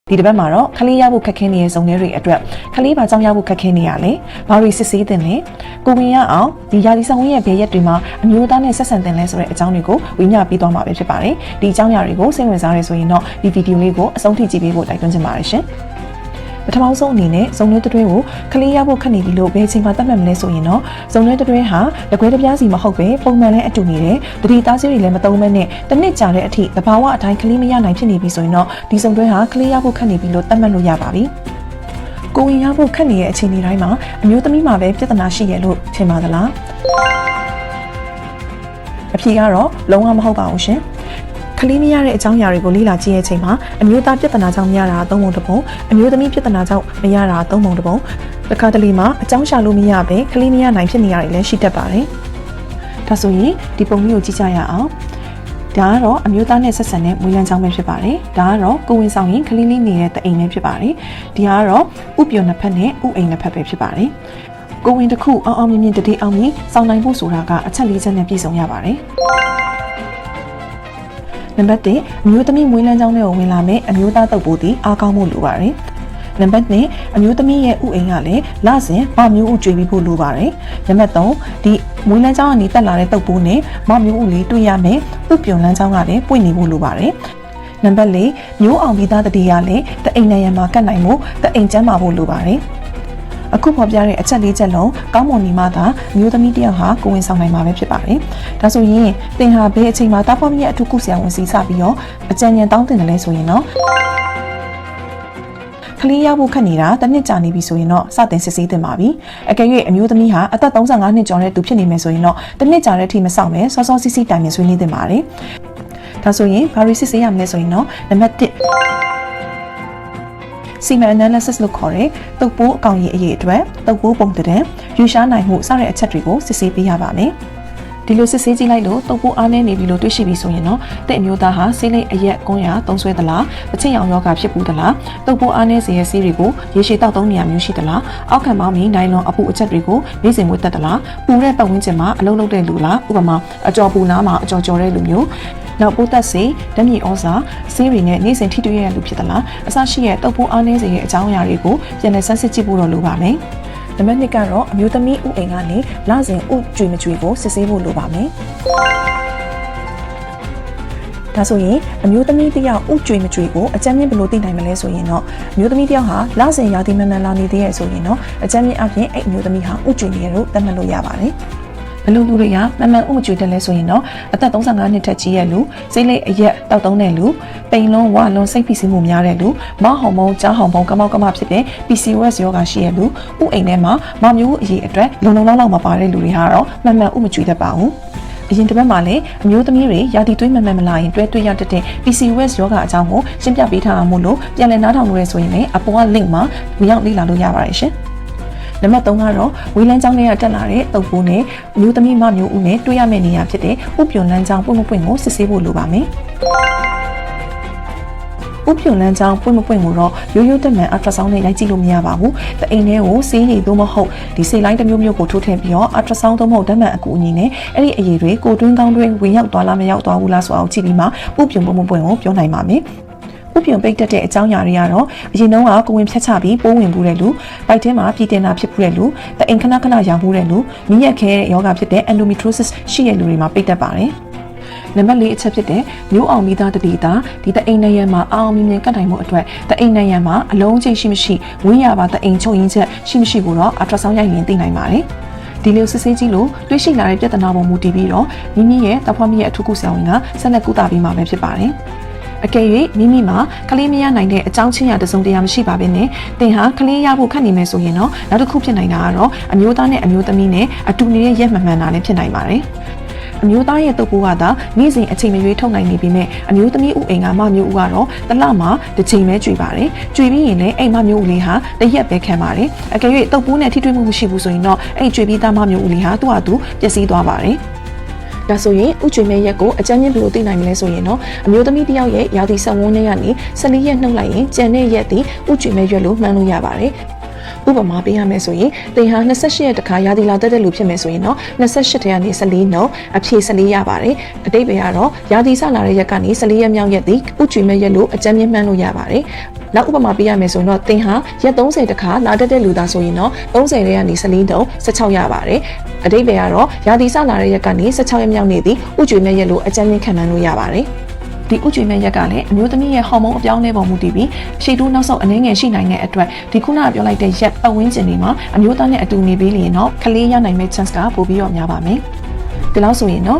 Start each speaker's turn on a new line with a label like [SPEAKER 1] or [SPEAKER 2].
[SPEAKER 1] ဒီတစ်ပတ်မှာတော့ခလေးရဖို့ခက်ခဲနေတဲ့ဇုံတွေအတွက်ခလေးဘာကြောင့်ရဖို့ခက်ခဲနေရလဲဘာတွေစစ်ဆေးတင်လဲကိုဝင်ရအောင်ဒီရာသီဆောင်ဝင်ရဲ့ဘယ်ရက်တွေမှာအမျိုးသားနဲ့ဆက်ဆံတင်လဲဆိုတဲ့အကြောင်းတွေကိုဝေမျှပေးသွားမှာပဲဖြစ်ပါတယ်ဒီအကြောင်းအရာတွေကိုစိတ်ဝင်စားရဆိုရင်တော့ဒီဗီဒီယိုလေးကိုအဆုံးထိကြည့်ပေးဖို့တိုက်တွန်းချင်ပါတယ်ရှင်ပထမဆုံးအနေနဲ့ဇုံတွဲတွဲကိုခလေးရဖို့ခက်နေပြီလို့ဘယ်အချိန်မှသတ်မှတ်မလဲဆိုရင်တော့ဇုံတွဲတွဲဟာလက်ခွဲတစ်ပြားစီမဟုတ်ပဲပုံမှန်နဲ့အတူနေတယ်တတိသားစီတွေလည်းမသုံးမဲနဲ့တစ်နှစ်ကြာတဲ့အထိသဘာဝအတိုင်းခလေးမရနိုင်ဖြစ်နေပြီဆိုရင်တော့ဒီဇုံတွဲဟာခလေးရဖို့ခက်နေပြီလို့သတ်မှတ်လို့ရပါပြီကိုဝင်ရဖို့ခက်နေတဲ့အခြေအနေတိုင်းမှာအမျိုးသမီးမှာပဲပြဿနာရှိရလို့ထင်ပါသလားအဖြေကတော့လုံးဝမဟုတ်ပါဘူးရှင်ကလေးမရတဲ့အကြောင်းအရာတွေကိုလေ့လာကြည့်တဲ့အချိန်မှာအမျိုးသားပြဿနာကြောင့်မရတာသုံးပုံတစ်ပုံအမျိုးသမီးပြဿနာကြောင့်မရတာသုံးပုံတစ်ပုံတစ်ခါတလေမှာအကြောင်းရှာလို့မရပဲကလေးမရနိုင်ဖြစ်နေရတယ်လည်းရှိတတ်ပါတယ်ဒါဆိုရင်ဒီပုံမျိုးကိုကြည့်ကြရအောင်ဒါကတော့အမျိုးသားနဲ့ဆက်ဆံတဲ့မွေးလန်းကြောင်းပဲဖြစ်ပါတယ်ဒါကတော့ကိုဝင်ဆောင်ရင်ကလေးလေးနေတဲ့တအိမ်ပဲဖြစ်ပါတယ်ဒီကတော့ဥပျော်နှစ်ဖက်နဲ့ဥအိမ်နှစ်ဖက်ပဲဖြစ်ပါတယ်ကိုဝင်တစ်ခုအောင်မြင်မြင်တတိအောင်မြင်စောင့်နိုင်ဖို့ဆိုတာကအချက်၄ချက်နဲ့ပြည့်စုံရပါတယ်နံပါတ်1အမျိုးသမီးမွေးလန်းကြောင်းတွေကိုဝင်လာမယ်အမျိုးသားတုပ်ဖို့ဒီအားကောင်းမှုလိုပါတယ်နံပါတ်2အမျိုးသမီးရဲ့ဥအိမ်ကလည်းလစဉ်မမျိုးဥကြွေပြီးဖို့လိုပါတယ်နံပါတ်3ဒီမွေးလန်းကြောင်းကနေတက်လာတဲ့တုပ်ဖို့နဲ့မမျိုးဥလေးတွေ့ရမယ်ဥပျော်လန်းကြောင်းကလည်းပွင့်နေဖို့လိုပါတယ်နံပါတ်4မျိုးအောင်ပြီးသားတတိယလည်းတအိမ်နိုင်ရမှာကတ်နိုင်မှုတအိမ်ကျမ်းမာဖို့လိုပါတယ်အခုပေါ်ပြတဲ့အချက်၄ချက်လုံးကောင်းမွန်နေမှသာမျိုးသမီးတယောက်ဟာကိုဝင်ဆောင်နိုင်မှာပဲဖြစ်ပါတယ်။ဒါဆိုရင်သင်ဟာဘယ်အချိန်မှာတာဖွားမရဲ့အထူးကုဆရာဝန်စီစပြီးတော့အကြံဉာဏ်တောင်းတင်တယ်လဲဆိုရင်တော့ကလေးရဖို့ခက်နေတာတစ်နှစ်ကြာနေပြီဆိုရင်တော့စတင်စစ်ဆေးတင်ပါပြီ။အကယ်၍အမျိုးသမီးဟာအသက်35နှစ်ကျော်တဲ့သူဖြစ်နေမယ်ဆိုရင်တော့တစ်နှစ်ကြာတဲ့အထိမဆောင်ပဲစောစောစီးစီးတိုင်ပင်ဆွေးနွေးတင်ပါတယ်။ဒါဆိုရင်ဘာတွေစစ်ဆေးရမလဲဆိုရင်တော့နံပါတ်1Semen analysis လို့ခေါ်တဲ့တုပ်ပိုးအကောင်ကြီးအရေးအတွက်တုပ်ပိုးပုံတံယူရှားနိုင်မှုစတဲ့အချက်တွေကိုစစ်ဆေးပေးရပါမယ်။ဒီလိုစစ်ဆေးကြည့်လိုက်လို့တုပ်ပိုးအားနည်းနေပြီလို့တွေ့ရှိပြီဆိုရင်တော့တဲ့အမျိုးသားဟာဆေးလိပ်အရက်ကွန်းရသုံးဆွဲသလားပချိတ်ရောင်ယောဂဖြစ်ဘူးသလားတုပ်ပိုးအားနည်းစေတဲ့ဆေးတွေကိုရေရှည်တောက်သုံးနေရမျိုးရှိသလားအောက်ခံပေါင်းပြီးနိုင်လွန်အပူအချက်တွေကိုနေ့စဉ်ဝတ်သက်သလားပူတဲ့ပတ်ဝန်းကျင်မှာအလုံးလုံးတဲ့လူလားဥပမာအကြော်ပူနားမှာအကြော်ကြော်တဲ့လူမျိုးနောက်ပိုးသက်စေဓာတ်မြေဩဇာဆေးတွေနဲ့နေ့စဉ်ထိတွေ့ရတဲ့လူဖြစ်သလားအစရှိတဲ့တုပ်ပိုးအားနည်းစေတဲ့အကြောင်းအရာတွေကိုပြန်လည်ဆန်းစစ်ကြည့်ဖို့တော့လိုပါမယ်နံပါတ်2ကတော့အမျိုးသမီးဥအိမ်ကနေလစဉ်ဥကြွေမကြွေကိုစစ်ဆေးဖို့လိုပါမယ်ဒါဆိုရင်အမျိုးသမီးတယောက်ဥကြွေမကြွေကိုအကြမ်းမြင့်ဘယ်လိုသိနိုင်မလဲဆိုရင်တော့အမျိုးသမီးတယောက်ဟာလစဉ်ရာသီမှန်မှန်လာနေသေးရဲ့ဆိုရင်တော့အကြမ်းမြင့်အပြင်အဲ့အမျိုးသမီးဟာဥကြွေနေရလို့သတ်မှတ်လို့ရပါတယ်ဘလူလူတွေကမှန်မှန်ဥမကြွေတယ်လဲဆိုရင်တော့အသက်35နှစ်ထက်ကြီးရဲ့လူစိတ်လိပ်အရက်တောက်သုံးတဲ့လူပိန်လုံးဝလွန်စိတ်ဖိစီးမှုများတဲ့လူမဟော်မုန်းကြားဟော်မုန်းကမောက်ကမဖြစ်တဲ့ PCOS ရောဂါရှိတဲ့လူဥအိမ်ထဲမှာမမျိုးအရေးအတွက်လုံလုံလောက်မပါတဲ့လူတွေကတော့မှန်မှန်ဥမကြွေတတ်ပါဘူးအရင်တစ်ပတ်မှာလည်းအမျိုးသမီးတွေရာသီသွေးမှန်မှန်မလာရင်တွဲတွေ့ရတတ်တဲ့ PCOS ရောဂါအကြောင်းကိုရှင်းပြပေးထားအောင်လို့ပြန်လည်နားထောင်လို့ရဆိုရင်လည်းအပေါ်က link မှာဝင်ရောက်လေ့လာလို့ရပါတယ်ရှင်နံပါတ်3ကတော့ဝေးလန်းချောင်းထဲကတက်လာတဲ့တုပ်ပိုးနဲ့အမျိုးသမီးမမျိုးဦးနဲ့တွေ့ရမယ့်နေရာဖြစ်တဲ့ဥပျော်လန်းချောင်းပွင့်မပွင့်ကိုစစ်ဆေးဖို့လိုပါမယ်ဥပျော်လန်းချောင်းပွင့်မပွင့်ကိုတော့ရိုးရိုးတက်မှန်အလ်တရာဆောင်းနဲ့ရိုက်ကြည့်လို့မရပါဘူး။တအိမ်ထဲကိုဆေးရည်သို့မဟုတ်ဒီဆေးလိုင်းတစ်မျိုးမျိုးကိုထိုးထည့်ပြီးတော့အလ်တရာဆောင်းသို့မဟုတ်တက်မှန်အကူအညီနဲ့အဲ့ဒီအရည်တွေကိုတွင်းကောင်းတွင်းဝင်ရောက်သွားလားမရောက်သွားဘူးလားဆိုအောင်ကြည့်ပြီးမှဥပျော်ပွင့်မပွင့်ကိုပြောနိုင်ပါမယ်။ဥပျော်ပိတ်တက်တဲ့အကြောင်းအရာတွေကတော့အရင်တုန်းကကိုဝင်ဖြတ်ချပြီးပိုးဝင်ဘူးတဲ့လူပိုက်ထဲမှာပြည်တင်တာဖြစ်ဘူးတဲ့လူတအိမ်ခဏခဏရောင်ဘူးတဲ့လူမြင့်ရက်ခဲတဲ့ယောဂဖြစ်တဲ့ endometriosis ရှိတဲ့လူတွေမှာပိတ်တက်ပါတယ်နံပါတ်4အချက်ဖြစ်တဲ့မျိုးအောင်မိသားတတိတာဒီတအိမ်နိုင်ရမှာအောင်မြင်မြင်ကတ်နိုင်မှုအတွက်တအိမ်နိုင်ရမှာအလုံးချိန်ရှိမရှိဝင်းရပါတအိမ်ချုပ်ရင်းချက်ရှိမရှိကိုတော့အလ်တရာဆောင်းရိုက်ရင်သိနိုင်ပါတယ်ဒီလိုစစ်ဆေးကြည့်လို့တွေ့ရှိလာတဲ့ပြဿနာပေါ်မူတည်ပြီးတော့မိမိရဲ့တာဖွားမိရဲ့အထူးကုဆရာဝန်ကဆက်လက်ကုသပေးမှာပဲဖြစ်ပါတယ်အကယ်၍မိမိမှာကလေးမရနိုင်တဲ့အကြောင်းချင်းရာတစုံတရာမရှိပါဘဲနဲ့သင်ဟာကလေးရဖို့ခက်နေမယ်ဆိုရင်တော့နောက်တစ်ခုဖြစ်နိုင်တာကတော့အမျိုးသားနဲ့အမျိုးသမီးနဲ့အတူနေတဲ့ရက်မှန်မှန်တာလည်းဖြစ်နိုင်ပါတယ်အမျိုးသားရဲ့တုပ်ပိုးကသာနေ့စဉ်အချိန်မရွေးထုတ်နိုင်နေပြီမဲ့အမျိုးသမီးဥအိမ်ကမမျိုးဥကတော့တစ်လမှာတစ်ချိန်ပဲကြွေပါတယ်ကြွေပြီးရင်လည်းအိမ်မမျိုးဥလေးဟာတစ်ရက်ပဲခံပါတယ်အကယ်၍တုပ်ပိုးနဲ့ထိတွေ့မှုမရှိဘူးဆိုရင်တော့အဲ့ကြွေပြီးသားမမျိုးဥလေးဟာသူ့ဟာသူပျက်စီးသွားပါတယ်ဒါဆိုရင်ဥကြွေမဲ့ရက်ကိုအကြမ်းမြင့်ဘယ်လိုသိနိုင်မလဲဆိုရင်တော့အမျိုးသမီးတစ်ယောက်ရဲ့ရာသီဆက်ဝန်းထဲကနေ14ရက်နှုတ်လိုက်ရင်ကျန်တဲ့ရက်သည်ဥကြွေမဲ့ရက်လို့မှန်းလို့ရပါတယ်ဥပမာပေးရမယ်ဆိုရင်သင်ဟာ28ရက်တခါရာသီလာတက်တဲ့လူဖြစ်မယ်ဆိုရင်တော့28ထဲကနေ14နှုတ်အဖြေ14ရပါတယ်အတိတ်ပဲကတော့ရာသီစလာတဲ့ရက်ကနေ14ရက်မြောက်ရက်သည်ဥကြွေမဲ့ရက်လို့အကြမ်းမြင့်မှန်းလို့ရပါတယ် နောက်ဥပမာပေးရမယ်ဆိုရင်တော့သင်ဟာရက်30တခါလာတက်တဲ့လူသားဆိုရင်တော့30ရက်ကနေ14တုံး16ရပါတယ်အဓိပ္ပာယ်ကတော့ရာသီစလာတဲ့ရက်ကနေ16ရက်မြောက်နေ့သည်ဥကျွေမဲ့ရက်လို့အကြမ်းမြင့်ခံမှန်းလို့ရပါတယ်ဒီဥကျွေမဲ့ရက်ကလည်းအမျိုးသမီးရဲ့ဟော်မုန်းအပြောင်းလဲပုံမူတည်ပြီးရှေ့တိုးနောက်ဆုတ်အနေငယ်ရှိနိုင်တဲ့အတွက်ဒီခုနကပြောလိုက်တဲ့ရက်ပတ်ဝန်းကျင်တွေမှာအမျိုးသားနဲ့အတူနေပြီးလျင်တော့ကလေးရနိုင်မဲ့ chance ကပိုပြီးတော့များပါမယ်ဒီလောက်ဆိုရင်တော့